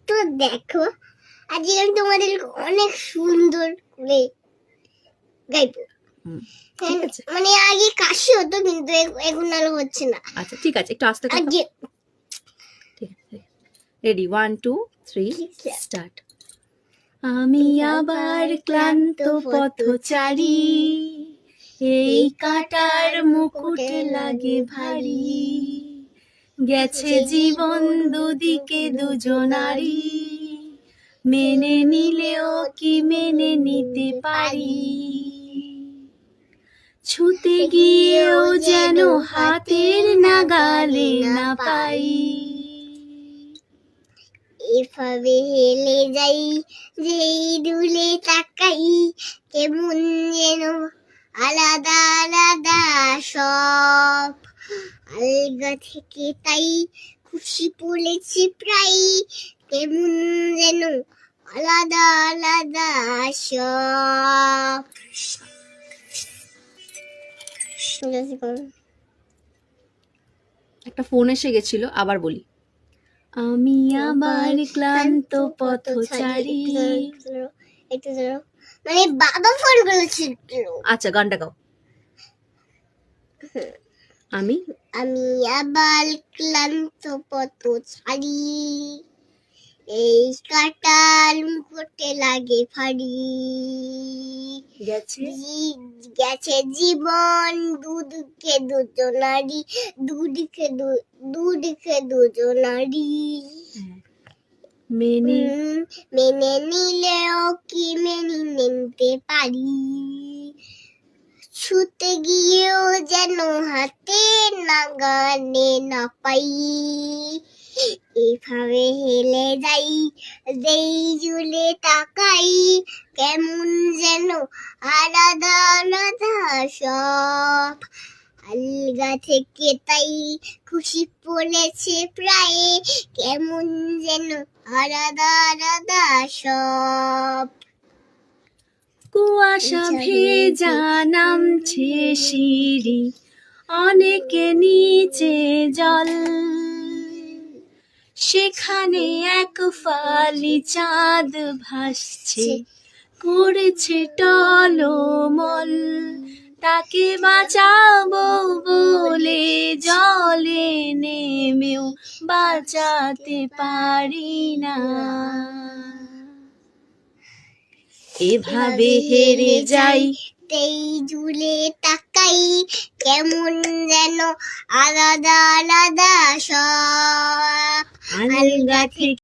তো দেখো, আজকে আমি তোমাদের অনেক সুন্দর করে গাইবো। ঠিক আছে, মানে আগে কাশি হতো কিন্তু এখন আর হচ্ছে না। আচ্ছা ঠিক আছে, একটু আস্তে কথা। আগে ঠিক আছে, রেডি, 1 2 3 স্টার্ট। আমি আবার ক্লান্ত পথচারী, এই কাটার মুকুট লাগে ভারী, গেছে জীবন দুদিকে দুজনারই, মেনে নিলেও কি মেনে নিতে পারি, ছুতে গিয়েও যেন হাতের নাগালে না পাই, এভাবে হেলে যাই যেই দূলে তাকাই, কেমন যেন আলাদা আলাদা সব, আলগা থেকে তাই খুশি পড়েছি প্রায়, কেমন যেন আলাদা আলাদা সব। একটা ফোন এসে গেছিল, আবার বলি। আমি আবার ক্লান্ত পথচারী। একটু ধরো, মানে বাবা ফোন করেছিল। আচ্ছা, গানটা গাও। আমি আমি আবার ক্লান্ত পথচারী, এই কাটার মুকুটে লাগে ফাড়ি, গেছে জীবন দুদিকে দুজনারি, দুদিকে দুজনারি, মেনে নিলেও কি মেনে নিতে পারি, ছুতে গিয়েও যেন হাতে নাগালে না পাই, এভাবে হেলে যাই যেই ঝুলে তাকাই, কেমন যেন আলাদা আলাদা সব, আলগা থেকে তাই খুশি পড়েছে প্রায়, কেমন যেন আলাদা আলাদা সব। কুয়াশা ভেজা নামছে সিঁড়ি, অনেকে নিচে জল, সেখানে এক ফালি চাঁদ ভাসছে, করেছে টলমল, তাকে বাঁচাবো বলে জলে নেমেও বাঁচাতে পারি না, এভাবে হেরে যাই তেই ঝুলে তাকাই, কেমন যেন আলাদা আলাদা সব, আলগা থেকে